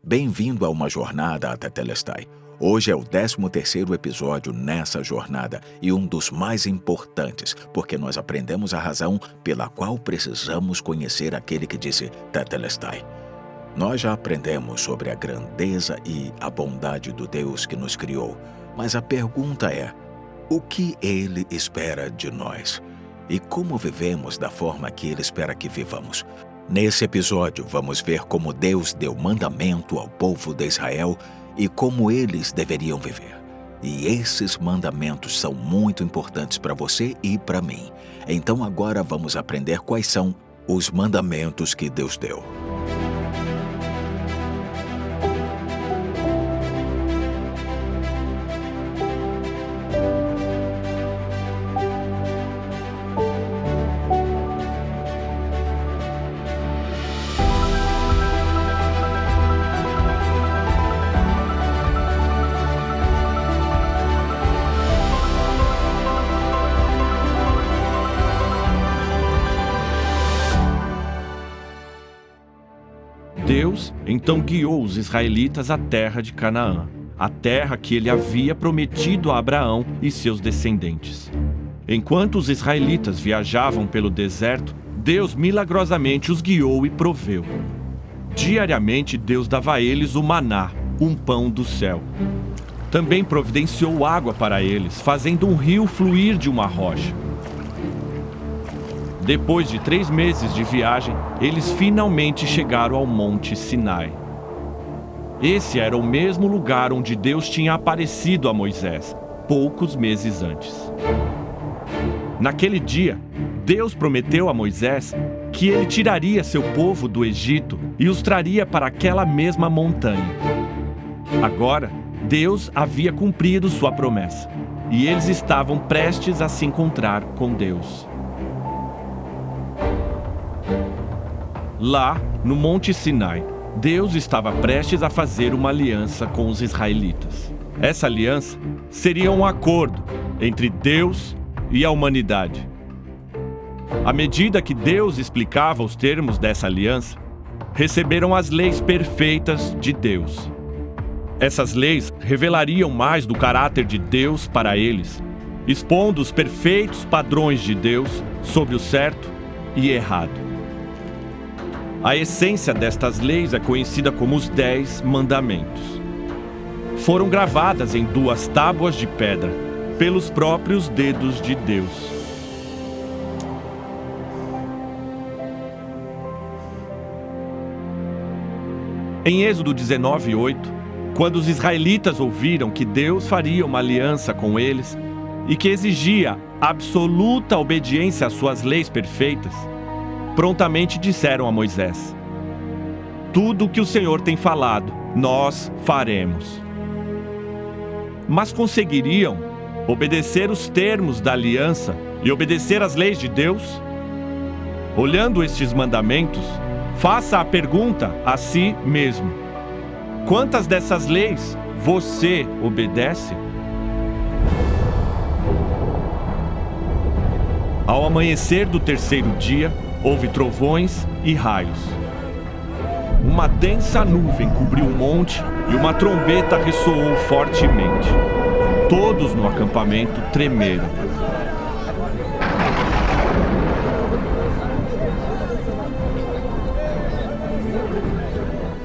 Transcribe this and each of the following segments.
Bem-vindo a uma jornada até Tetelestai. Hoje é o 13º episódio nessa jornada e um dos mais importantes, porque nós aprendemos a razão pela qual precisamos conhecer aquele que disse Tetelestai. Nós já aprendemos sobre a grandeza e a bondade do Deus que nos criou, mas a pergunta é: o que Ele espera de nós? E como vivemos da forma que Ele espera que vivamos? Nesse episódio, vamos ver como Deus deu mandamento ao povo de Israel e como eles deveriam viver. E esses mandamentos são muito importantes para você e para mim. Então agora vamos aprender quais são os mandamentos que Deus deu. Deus então guiou os israelitas à terra de Canaã, a terra que ele havia prometido a Abraão e seus descendentes. Enquanto os israelitas viajavam pelo deserto, Deus milagrosamente os guiou e proveu. Diariamente Deus dava a eles o maná, um pão do céu. Também providenciou água para eles, fazendo um rio fluir de uma rocha. Depois de 3 meses de viagem, eles finalmente chegaram ao Monte Sinai. Esse era o mesmo lugar onde Deus tinha aparecido a Moisés, poucos meses antes. Naquele dia, Deus prometeu a Moisés que ele tiraria seu povo do Egito e os traria para aquela mesma montanha. Agora, Deus havia cumprido sua promessa, e eles estavam prestes a se encontrar com Deus. Lá, no Monte Sinai, Deus estava prestes a fazer uma aliança com os israelitas. Essa aliança seria um acordo entre Deus e a humanidade. À medida que Deus explicava os termos dessa aliança, receberam as leis perfeitas de Deus. Essas leis revelariam mais do caráter de Deus para eles, expondo os perfeitos padrões de Deus sobre o certo e errado. A essência destas leis é conhecida como os 10 Mandamentos. Foram gravadas em 2 tábuas de pedra, pelos próprios dedos de Deus. Em Êxodo 19:8, quando os israelitas ouviram que Deus faria uma aliança com eles e que exigia absoluta obediência às suas leis perfeitas, prontamente disseram a Moisés: tudo o que o Senhor tem falado, nós faremos. Mas conseguiriam obedecer os termos da aliança e obedecer às leis de Deus? Olhando estes mandamentos, faça a pergunta a si mesmo: quantas dessas leis você obedece? Ao amanhecer do 3º dia, houve trovões e raios. Uma densa nuvem cobriu o monte e uma trombeta ressoou fortemente. Todos no acampamento tremeram.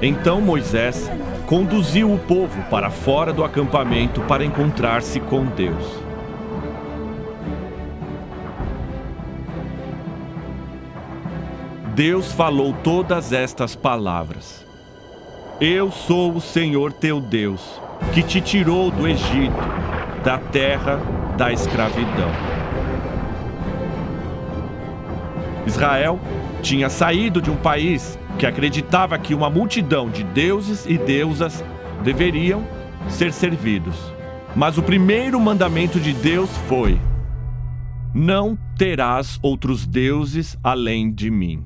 Então Moisés conduziu o povo para fora do acampamento para encontrar-se com Deus. Deus falou todas estas palavras: eu sou o Senhor teu Deus, que te tirou do Egito, da terra da escravidão. Israel tinha saído de um país que acreditava que uma multidão de deuses e deusas deveriam ser servidos. Mas o primeiro mandamento de Deus foi: não terás outros deuses além de mim.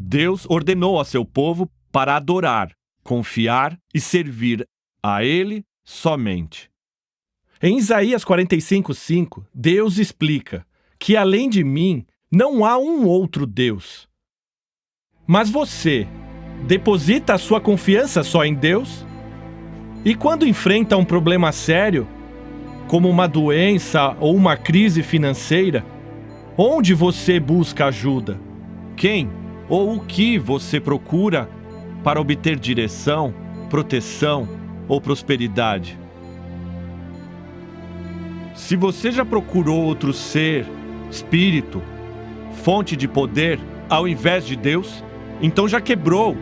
Deus ordenou a seu povo para adorar, confiar e servir a Ele somente. Em Isaías 45:5, Deus explica que além de mim não há um outro Deus. Mas você deposita a sua confiança só em Deus? E quando enfrenta um problema sério, como uma doença ou uma crise financeira, onde você busca ajuda? Quem ou o que você procura para obter direção, proteção ou prosperidade? Se você já procurou outro ser, espírito, fonte de poder, ao invés de Deus, então já quebrou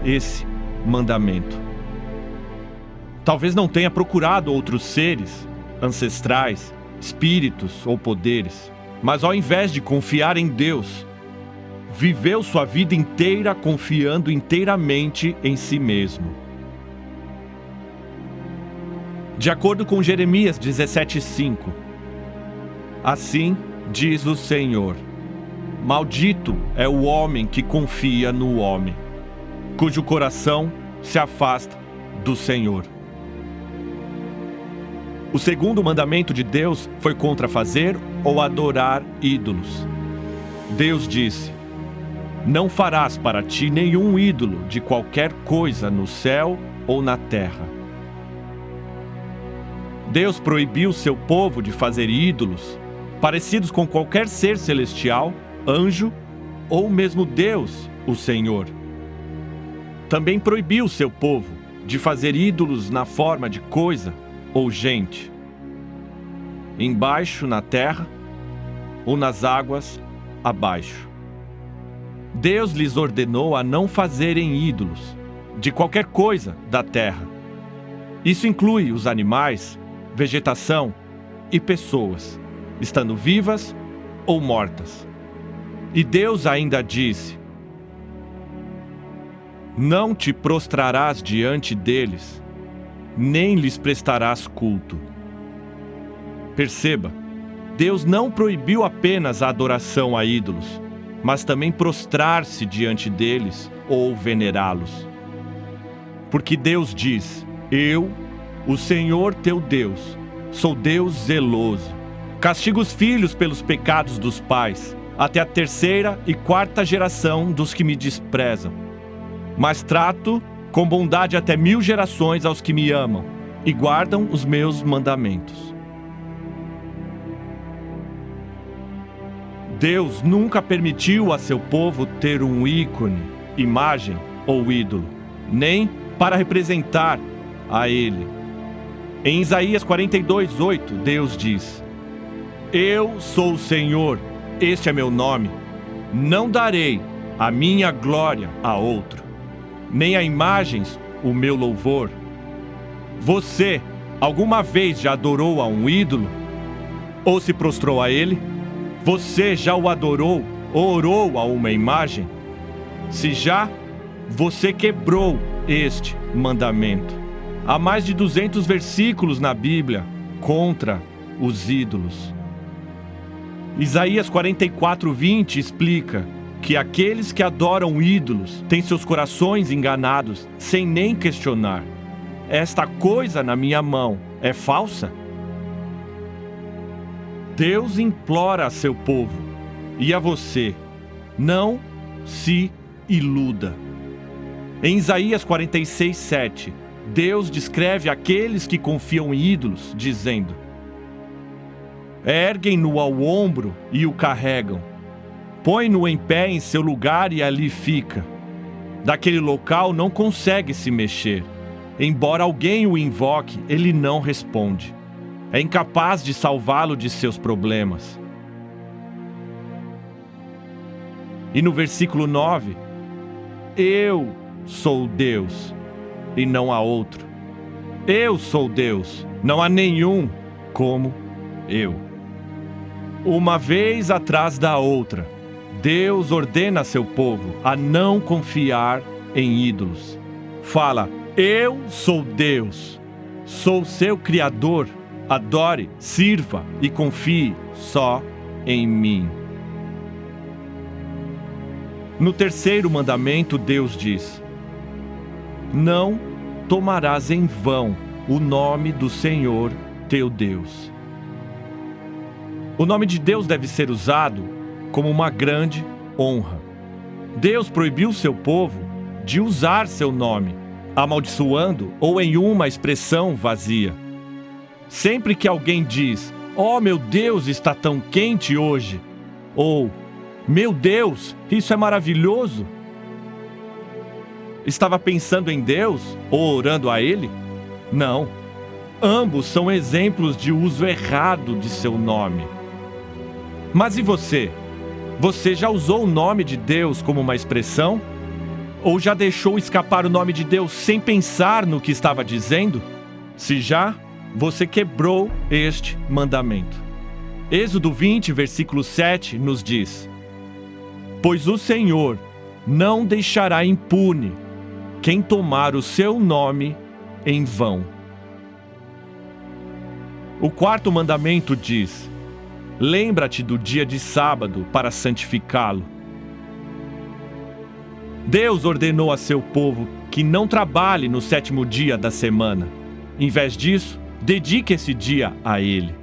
esse mandamento. Talvez não tenha procurado outros seres, ancestrais, espíritos ou poderes, mas ao invés de confiar em Deus, viveu sua vida inteira confiando inteiramente em si mesmo. De acordo com Jeremias 17:5, assim diz o Senhor: maldito é o homem que confia no homem, cujo coração se afasta do Senhor. O segundo mandamento de Deus foi contra fazer ou adorar ídolos. Deus disse: não farás para ti nenhum ídolo de qualquer coisa no céu ou na terra. Deus proibiu seu povo de fazer ídolos parecidos com qualquer ser celestial, anjo ou mesmo Deus, o Senhor. Também proibiu seu povo de fazer ídolos na forma de coisa ou gente, embaixo na terra ou nas águas abaixo. Deus lhes ordenou a não fazerem ídolos de qualquer coisa da terra. Isso inclui os animais, vegetação e pessoas, estando vivas ou mortas. E Deus ainda disse: não te prostrarás diante deles, nem lhes prestarás culto. Perceba, Deus não proibiu apenas a adoração a ídolos, mas também prostrar-se diante deles ou venerá-los. Porque Deus diz: eu, o Senhor teu Deus, sou Deus zeloso. Castigo os filhos pelos pecados dos pais, até a 3ª e 4ª geração dos que me desprezam. Mas trato com bondade até 1000 gerações aos que me amam e guardam os meus mandamentos. Deus nunca permitiu a seu povo ter um ícone, imagem ou ídolo, nem para representar a Ele. Em Isaías 42:8, Deus diz: eu sou o Senhor, este é meu nome. Não darei a minha glória a outro, nem a imagens o meu louvor. Você alguma vez já adorou a um ídolo? Ou se prostrou a ele? Você já o adorou ou orou a uma imagem? Se já, você quebrou este mandamento. Há mais de 200 versículos na Bíblia contra os ídolos. Isaías 44:20 explica que aqueles que adoram ídolos têm seus corações enganados, sem nem questionar. Esta coisa na minha mão é falsa? Deus implora a seu povo e a você: não se iluda. Em Isaías 46:7, Deus descreve aqueles que confiam em ídolos, dizendo: erguem-no ao ombro e o carregam, põe-no em pé em seu lugar e ali fica. Daquele local não consegue se mexer. Embora alguém o invoque, ele não responde. É incapaz de salvá-lo de seus problemas. E no versículo 9, eu sou Deus e não há outro. Eu sou Deus, não há nenhum como eu. Uma vez atrás da outra, Deus ordena a seu povo a não confiar em ídolos. Fala: eu sou Deus, sou seu Criador. Adore, sirva e confie só em mim. No 3º mandamento, Deus diz: não tomarás em vão o nome do Senhor teu Deus. O nome de Deus deve ser usado como uma grande honra. Deus proibiu seu povo de usar seu nome, amaldiçoando ou em uma expressão vazia. Sempre que alguém diz: "Oh, meu Deus, está tão quente hoje", ou "Meu Deus, isso é maravilhoso", estava pensando em Deus ou orando a Ele? Não. Ambos são exemplos de uso errado de seu nome. Mas e você? Você já usou o nome de Deus como uma expressão? Ou já deixou escapar o nome de Deus sem pensar no que estava dizendo? Se já, você quebrou este mandamento. Êxodo 20, versículo 7 nos diz: "Pois o Senhor não deixará impune quem tomar o seu nome em vão." O quarto mandamento diz: "Lembra-te do dia de sábado para santificá-lo." Deus ordenou a seu povo que não trabalhe no sétimo dia da semana. Em vez disso, dedique esse dia a Ele.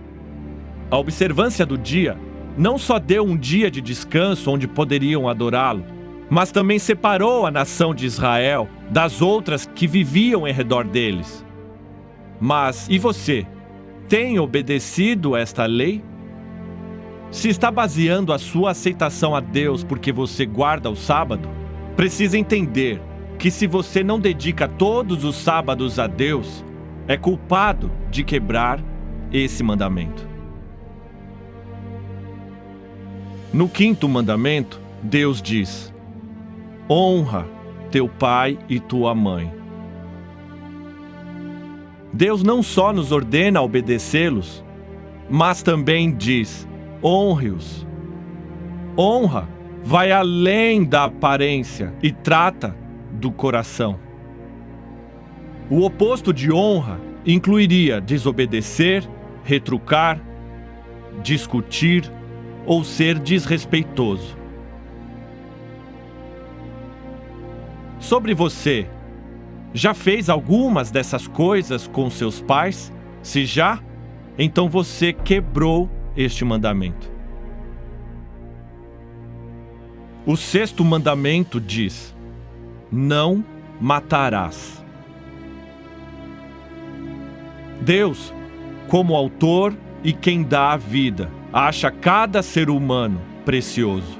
A observância do dia não só deu um dia de descanso onde poderiam adorá-lo, mas também separou a nação de Israel das outras que viviam em redor deles. Mas e você? Tem obedecido esta lei? Se está baseando a sua aceitação a Deus porque você guarda o sábado, precisa entender que se você não dedica todos os sábados a Deus, é culpado de quebrar esse mandamento. No quinto mandamento, Deus diz: "Honra teu pai e tua mãe." Deus não só nos ordena obedecê-los, mas também diz: honre-os. Honra vai além da aparência e trata do coração. O oposto de honra incluiria desobedecer, retrucar, discutir ou ser desrespeitoso. Sobre você, já fez algumas dessas coisas com seus pais? Se já, então você quebrou este mandamento. O sexto mandamento diz: não matarás. Deus, como autor e quem dá a vida, acha cada ser humano precioso.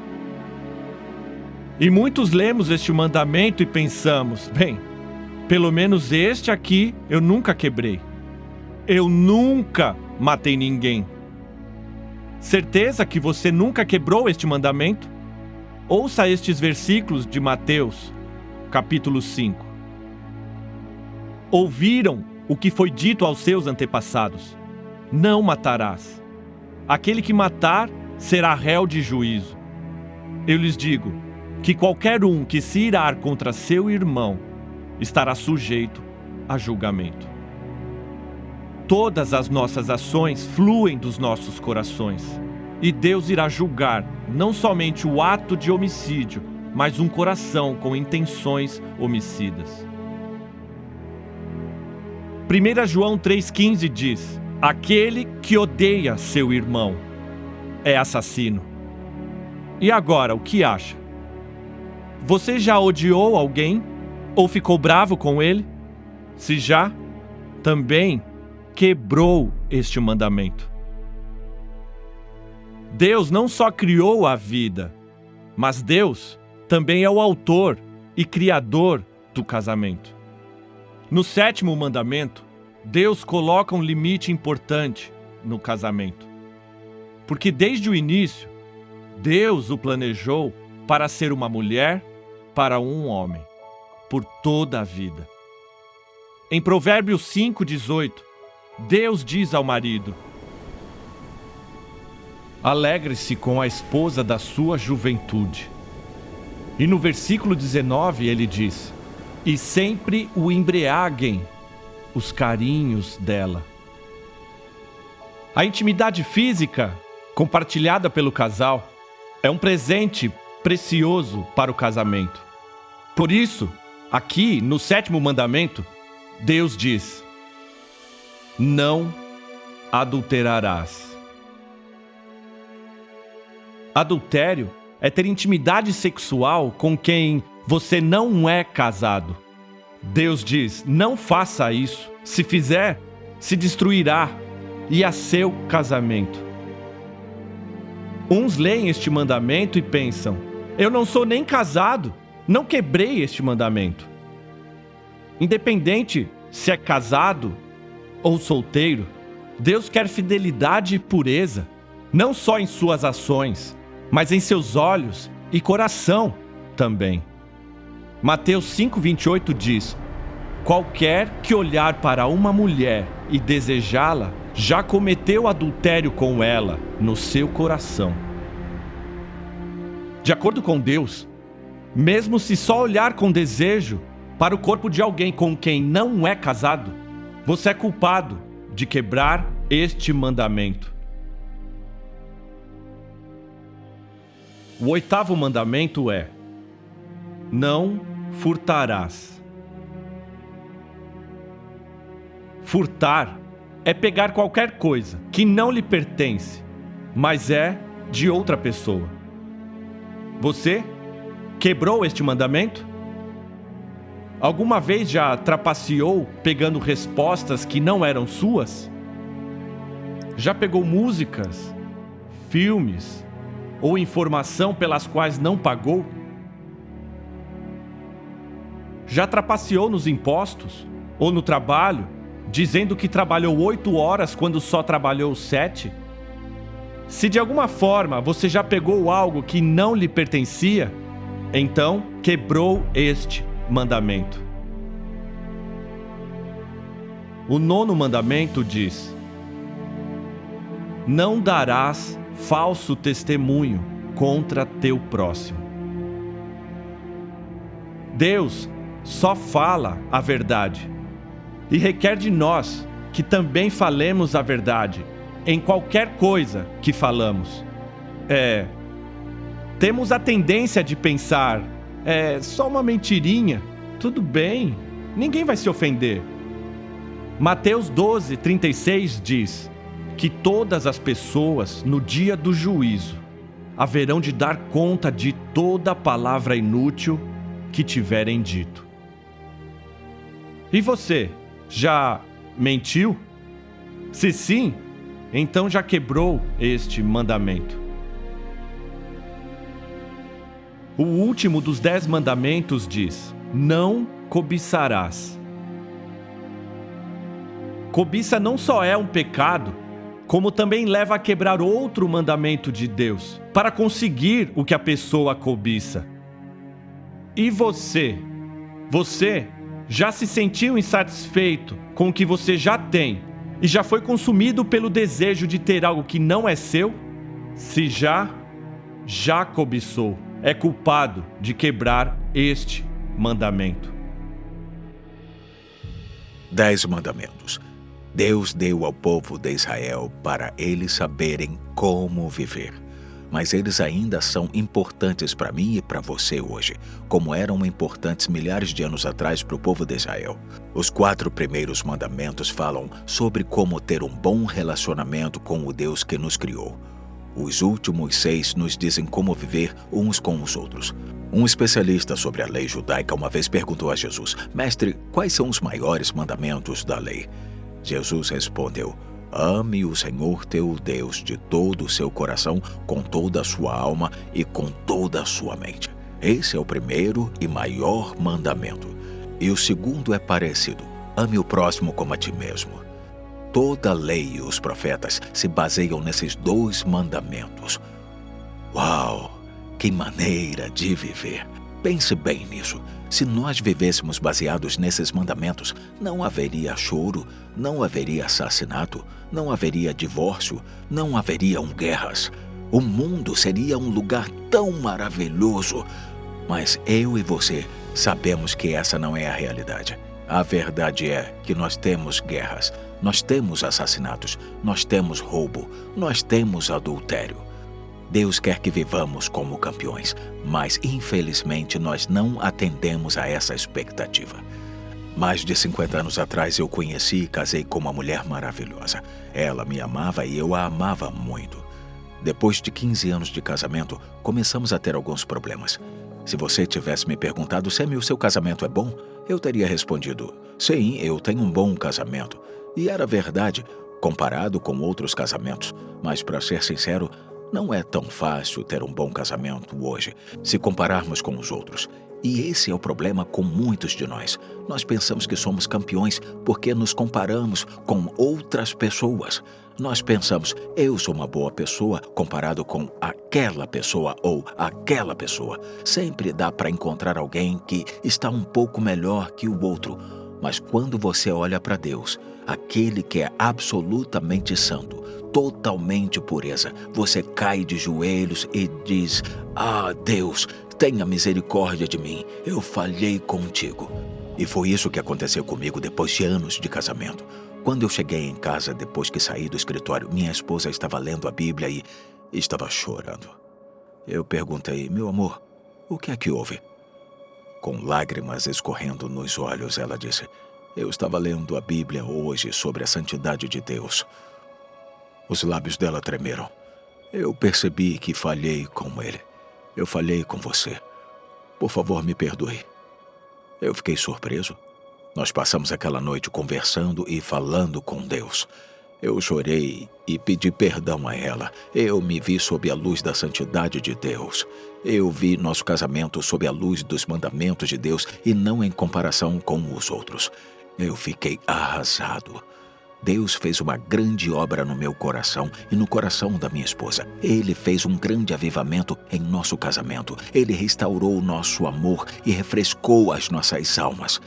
E muitos lemos este mandamento e pensamos: bem, pelo menos este aqui eu nunca quebrei. Eu nunca matei ninguém. Certeza que você nunca quebrou este mandamento? Ouça estes versículos de Mateus, capítulo 5. Ouviram o que foi dito aos seus antepassados: não matarás. Aquele que matar será réu de juízo. Eu lhes digo que qualquer um que se irar contra seu irmão estará sujeito a julgamento. Todas as nossas ações fluem dos nossos corações. E Deus irá julgar não somente o ato de homicídio, mas um coração com intenções homicidas. 1 João 3,15 diz: aquele que odeia seu irmão é assassino. E agora, o que acha? Você já odiou alguém? Ou ficou bravo com ele? Se já, também quebrou este mandamento. Deus não só criou a vida, mas Deus também é o autor e criador do casamento. No sétimo mandamento, Deus coloca um limite importante no casamento. Porque desde o início, Deus o planejou para ser uma mulher para um homem, por toda a vida. Em Provérbios 5,18, Deus diz ao marido: alegre-se com a esposa da sua juventude. E no versículo 19 ele diz: e sempre o embriaguem os carinhos dela. A intimidade física compartilhada pelo casal é um presente precioso para o casamento. Por isso, aqui no sétimo mandamento, Deus diz: não adulterarás. Adultério é ter intimidade sexual com quem você não é casado. Deus diz: não faça isso. Se fizer, se destruirá, e a seu casamento. Uns leem este mandamento e pensam: eu não sou nem casado, não quebrei este mandamento. Independente se é casado ou solteiro, Deus quer fidelidade e pureza, não só em suas ações, mas em seus olhos e coração também. Mateus 5:28 diz: qualquer que olhar para uma mulher e desejá-la, já cometeu adultério com ela no seu coração. De acordo com Deus, mesmo se só olhar com desejo para o corpo de alguém com quem não é casado, você é culpado de quebrar este mandamento. O 8º mandamento é: não furtarás. Furtar é pegar qualquer coisa que não lhe pertence, mas é de outra pessoa. Você quebrou este mandamento? Alguma vez já trapaceou pegando respostas que não eram suas? Já pegou músicas, filmes ou informação pelas quais não pagou? Já trapaceou nos impostos ou no trabalho, dizendo que trabalhou 8 horas quando só trabalhou 7? Se de alguma forma você já pegou algo que não lhe pertencia, então quebrou este mandamento. O 9º mandamento diz: não darás falso testemunho contra teu próximo. Deus só fala a verdade e requer de nós que também falemos a verdade em qualquer coisa que falamos. Temos a tendência de pensar: só uma mentirinha, tudo bem, ninguém vai se ofender. Mateus 12:36 diz que todas as pessoas, no dia do juízo, haverão de dar conta de toda palavra inútil que tiverem dito. E você, já mentiu? Se sim, então já quebrou este mandamento. O último dos 10 mandamentos diz: não cobiçarás. Cobiça não só é um pecado, como também leva a quebrar outro mandamento de Deus, para conseguir o que a pessoa cobiça. E você? Você já se sentiu insatisfeito com o que você já tem e já foi consumido pelo desejo de ter algo que não é seu? Se já cobiçou, é culpado de quebrar este mandamento. 10 mandamentos. Deus deu ao povo de Israel para eles saberem como viver. Mas eles ainda são importantes para mim e para você hoje, como eram importantes milhares de anos atrás para o povo de Israel. Os 4 primeiros mandamentos falam sobre como ter um bom relacionamento com o Deus que nos criou. Os últimos 6 nos dizem como viver uns com os outros. Um especialista sobre a lei judaica uma vez perguntou a Jesus: Mestre, quais são os maiores mandamentos da lei? Jesus respondeu: ame o Senhor teu Deus de todo o seu coração, com toda a sua alma e com toda a sua mente. Esse é o primeiro e maior mandamento. E o segundo é parecido: ame o próximo como a ti mesmo. Toda a lei e os profetas se baseiam nesses 2 mandamentos. Uau! Que maneira de viver! Pense bem nisso. Se nós vivêssemos baseados nesses mandamentos, não haveria choro, não haveria assassinato, não haveria divórcio, não haveriam guerras. O mundo seria um lugar tão maravilhoso. Mas eu e você sabemos que essa não é a realidade. A verdade é que nós temos guerras, nós temos assassinatos, nós temos roubo, nós temos adultério. Deus quer que vivamos como campeões, mas infelizmente nós não atendemos a essa expectativa. Mais de 50 anos atrás eu conheci e casei com uma mulher maravilhosa. Ela me amava e eu a amava muito. Depois de 15 anos de casamento, começamos a ter alguns problemas. Se você tivesse me perguntado, Sammy, o seu casamento é bom? Eu teria respondido, sim, eu tenho um bom casamento. E era verdade, comparado com outros casamentos. Mas, para ser sincero, não é tão fácil ter um bom casamento hoje, se compararmos com os outros. E esse é o problema com muitos de nós. Nós pensamos que somos campeões porque nos comparamos com outras pessoas. Nós pensamos, eu sou uma boa pessoa comparado com aquela pessoa ou aquela pessoa. Sempre dá para encontrar alguém que está um pouco melhor que o outro. Mas quando você olha para Deus, aquele que é absolutamente santo, totalmente pureza, você cai de joelhos e diz, Deus, tenha misericórdia de mim, eu falhei contigo. E foi isso que aconteceu comigo depois de anos de casamento. Quando eu cheguei em casa, depois que saí do escritório, minha esposa estava lendo a Bíblia e estava chorando. Eu perguntei, meu amor, o que é que houve? Com lágrimas escorrendo nos olhos, ela disse, eu estava lendo a Bíblia hoje sobre a santidade de Deus. Os lábios dela tremeram. Eu percebi que falhei com ele. Eu falhei com você. Por favor, me perdoe. Eu fiquei surpreso. Nós passamos aquela noite conversando e falando com Deus. Eu chorei e pedi perdão a ela. Eu me vi sob a luz da santidade de Deus. Eu vi nosso casamento sob a luz dos mandamentos de Deus e não em comparação com os outros. Eu fiquei arrasado. Deus fez uma grande obra no meu coração e no coração da minha esposa. Ele fez um grande avivamento em nosso casamento. Ele restaurou o nosso amor e refrescou as nossas almas.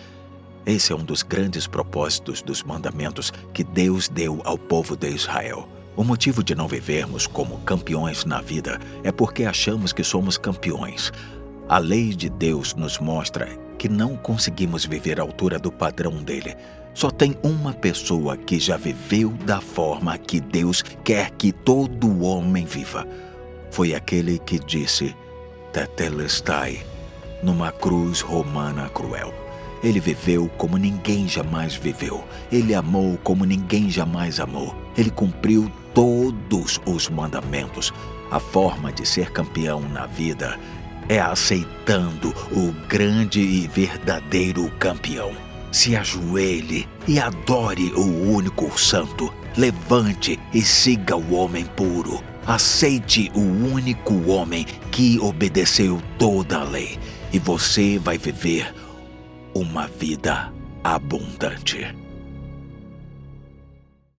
Esse é um dos grandes propósitos dos mandamentos que Deus deu ao povo de Israel. O motivo de não vivermos como campeões na vida é porque achamos que somos campeões. A lei de Deus nos mostra que não conseguimos viver à altura do padrão dele. Só tem uma pessoa que já viveu da forma que Deus quer que todo homem viva. Foi aquele que disse, Tetelestai, numa cruz romana cruel. Ele viveu como ninguém jamais viveu. Ele amou como ninguém jamais amou. Ele cumpriu todos os mandamentos. A forma de ser campeão na vida é aceitando o grande e verdadeiro campeão. Se ajoelhe e adore o único santo. Levante e siga o homem puro. Aceite o único homem que obedeceu toda a lei. E você vai viver uma vida abundante.